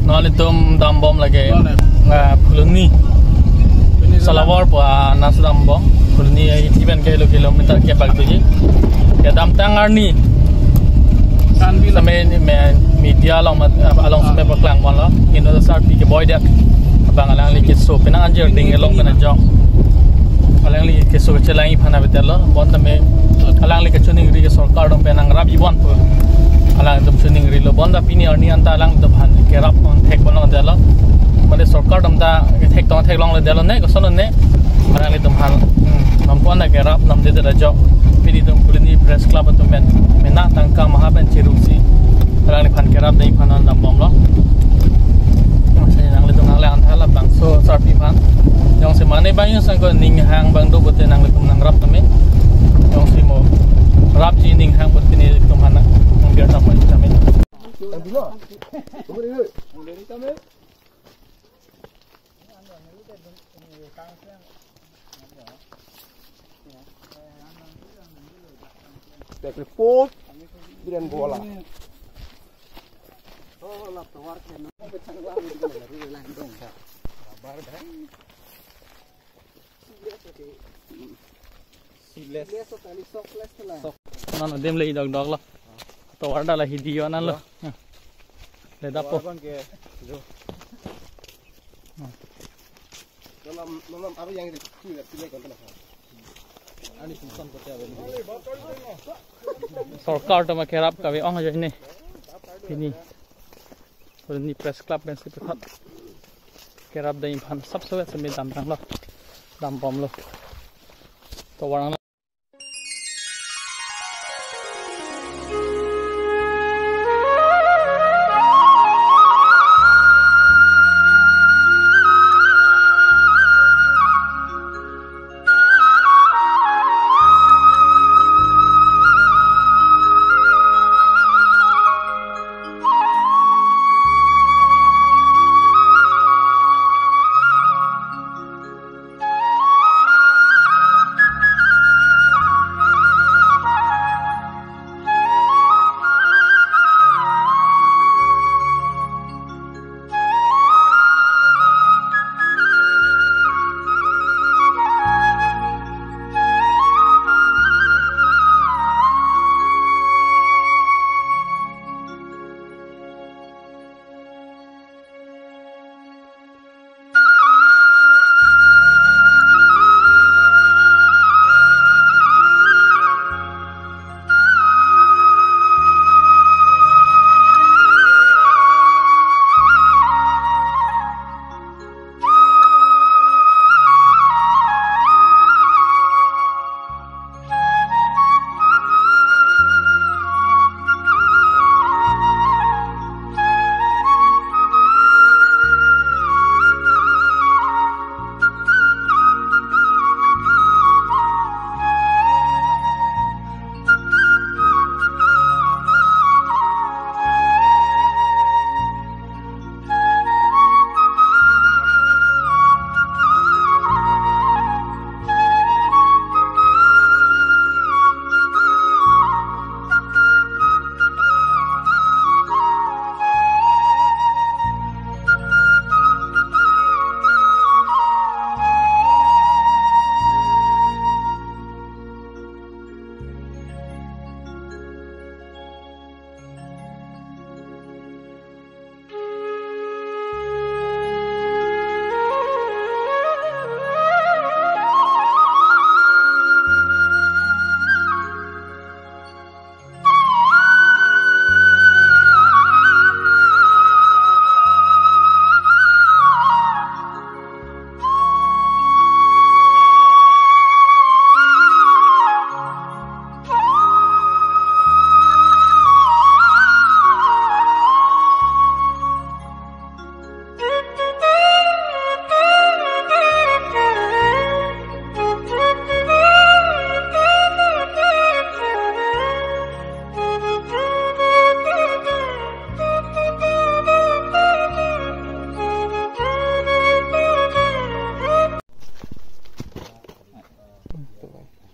Nalitum dambom lagi Puluni Salawar pa nas dambom Puluni even kilometer ke bag tuji ya dam tangar ni sampai media along sampai berkelang malah ini dasar pi ke boy dia abang alang li keso penang anjir ding elong kena jong alang li keso celangi phana betelo bon tame alang li kechuning ri ke sarkar dom penang rabi bon pu alang dom chuning ri lo bon da pini arni anta alang dom han ke rap on thek bon delo mane sarkar dom da thek tong thek long le delo ne ko sonon ne alang li dom han nam pon da ke rap nam de da jong pini dom Puluni press club to men mena tangka mahaban cirusi alang li phan ke rap dei phanan dam bom lo masih nang le dom nang le antha la bang so sarpi phan yang semane banyak sang ko ning hang bang do bote nang le tum nang rap tame yang simo rap ji ning hang bote ni tum hana nang biar ta pon tame Bila? Boleh ni tame. Telepon bidan bola. Oh, lap tawar kan. Becang lah ni dengan ri landong dah. Kabar dah. Siles sekali sokles lah. Mana dem lagi dog lah. Tawar dah lah hidio nan lo. Le dapo. Dalam apa yang itu pilih kan kenapa? Ani susah kata apa ni? Sarkar to makerap kawe ong aja ini. Ini. Puluni press club में से पता kerap dai phan sab so sambil dam tang lo dam pom lo to warang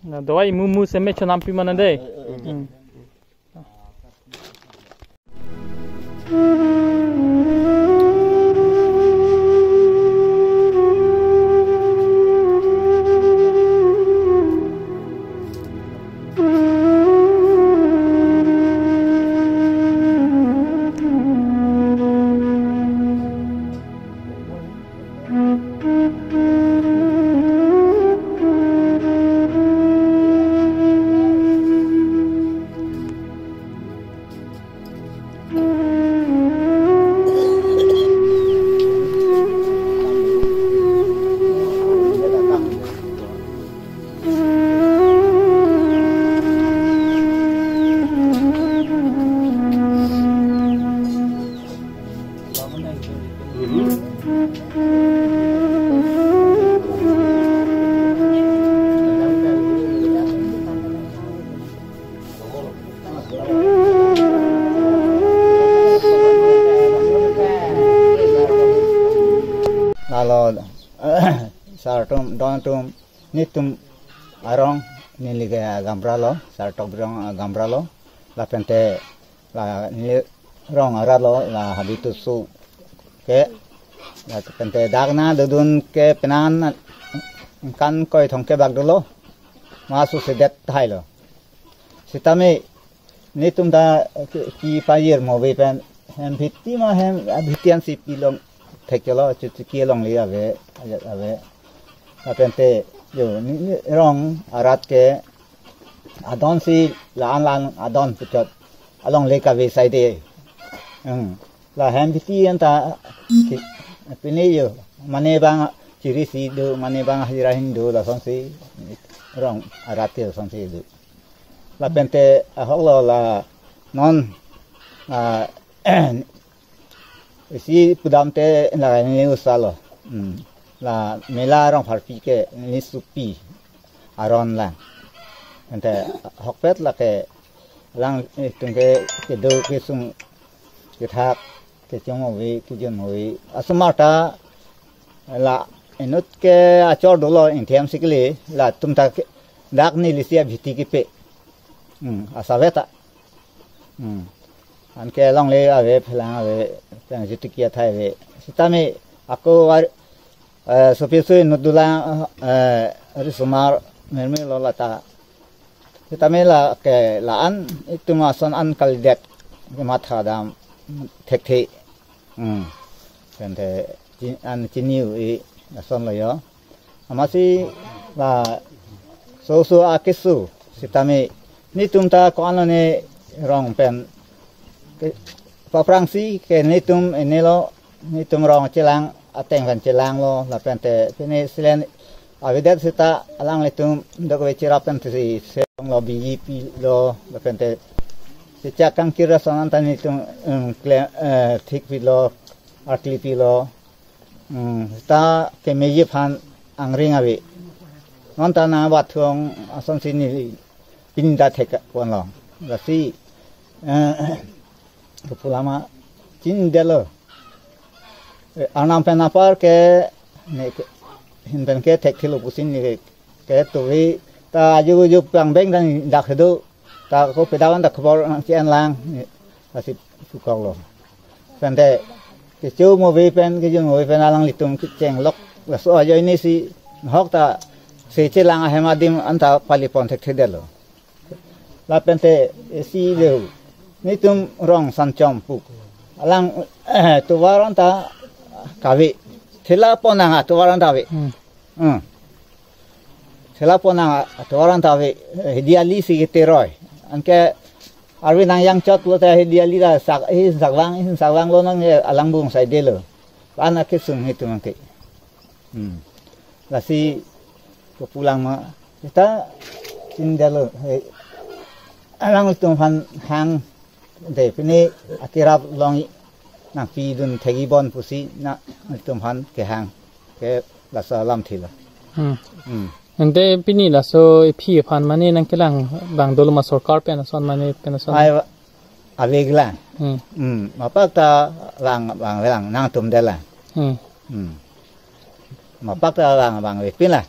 Nah, doai mumu seme chonampi mana deh. Kalau sartum dontum nitum arong niliga gambralo sartok brong gambralo la pente la nili rong aralo la habitu su ke la pente dagna dudun ke penan kan koi thong ke bagdolo masu sedet thailo sitame nitum da ki payir mo ve pen hem bhitti ma hem bhittian si pilong thekelo chuki long li ave apente yo ni rong arat ke adon si lan adon putot along le ka ve side la hem bhiti anta pini yo mane bang ciri si do mane bang hirahin do la son si rong arat ke son si do la pente aholo la non si pudam te la ni usalo la mela rong farpi ke ni supi aron la ente hokpet la ke lang tungke ke do ke sung ke thak ke chong wi ke jon wi asmata la enut ke achor dolo inthem sikli la tumta dak ni lisia bhiti ke pe asaveta an ke long le ave phelang ave tang jitikia thai ve sitame ako sopisu nudula ari sumar merme lolata sitame la ke laan itu mason an kaldek matha dam thekthi kante an chiniu i son lo yo amasi la so akisu sitame ni tumta konane rong pen Frangsi ke nitum enelo nitum rong celang ateng kan celang lo la pente pene silen avidat sita alang nitum dok we cirapen si song lo BGP lo la pente sejak kang kira sonan tan nitum thik pi lo artli pi lo ta ke meje phan angring ave non ta na wat thong ason sini pinda thek pon lo la si Pulama cin delo anam penapar ke hindan ke tek kilo pusin ni ke tuwi ta ju pang beng dan dak hedu ta ko pedawan dak khobor cian lang asip sukong lo pente ke chu mo ve pen ke jung ve pen alang litum ke cheng lok la so ayo ini si hok ta se chelang hemadim anta palipon tek thedelo la pente si de nitum rong sancom puk alang tuwaran ta kawi thela ponanga tuwaran ta we thela ponanga tuwaran ta we hediali si teroi anke arwi nang yang chot lo ta hediali da sak sakwang lo nang alang bung sai de lo ana ke sung hitung ke la si pulang ma kita tindalo alang tung han hang de pini akirap long nang pi dun thegi bon pusi na tum han ke hang ke la salam thila ante pini la so phi phan mane nang kelang bang dol ma sarkar pen son mane pen son ai avegla mapak ta lang nang tum de la mapak ta lang ve pin la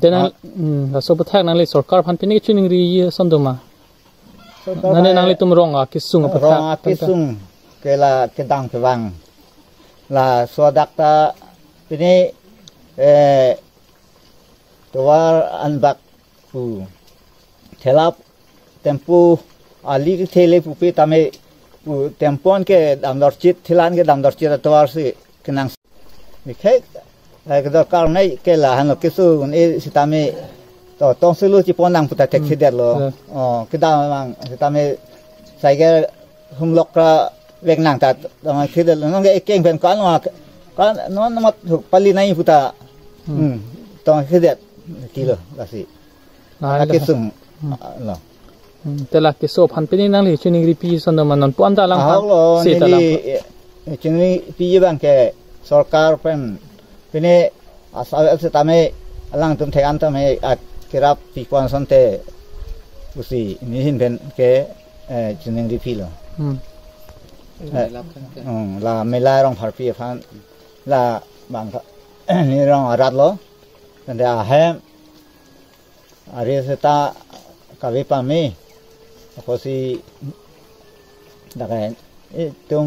dan la so pathak nang le sarkar phan pini chuning ri sondoma nane nang le tum ronga kisung pathak kisung ke la kedang pewang la so dakta pini tuar anbak pu thelap tempu ali ke thele pu pe tame pu tempon ke damdor chit thilan ke damdor chit tuar si kenang nikhe cái đó cao này cái là hàng cái số này thì ta mới to tông số lúc chỉ bốn năm phụ trách đẹp rồi cái đó mà ta mới sai cái hung lộc ra việc nàng ta mà khi đó nó cái kinh phần có nó mất thuộc pali này phụ ta to khi đẹp kilo là gì cái sừng là thế là cái số phần bên năng lực chuyên nghiệp pi xong rồi mà non bốn ta lang sẽ ta lang chuyên nghiệp pi bằng cái sarkar pen Pini asal setame alang tum tekan tame kirap pikuan sonte usi nihin ben ke jeneng dipi lo. La melai rong parpi fan la bang ni rong arat lo. Tende ahem ari seta kavi pami aposi dakai tum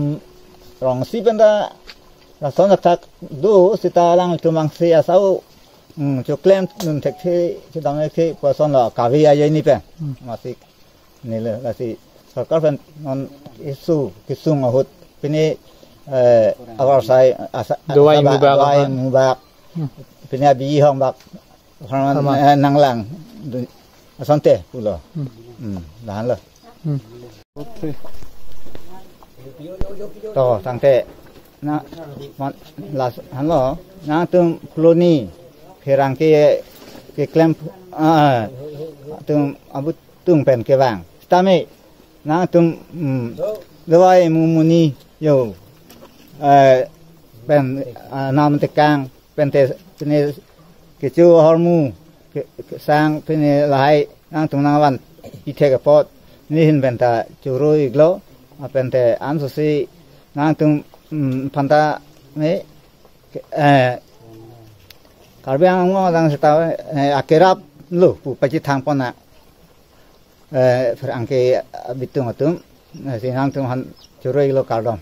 rong si benda là son tak do sita lang tumang se asau cho claim nun tek the cho dang ke person la kavi ai ni pe masik ni la si sarkar pen non isu kisung hot pini awar sai doi mubak pini abi hong bak nang lang asante pulo dan lo to sang te na la han lo na tum koloni kherang ke claim tum abu tung pen ke wang tame na tum lewai mumuni yo pen nam te kang pen te ne ke chu hormu ke sang pen lai na tum na wan pi the ke pot ni hin pen ta chu ro iglo pen te an so si na tum panta me karbiang ngo dang seta akerap lu pu pachi thang pona fer angke bitung atum sinang tum han churoi lo kardom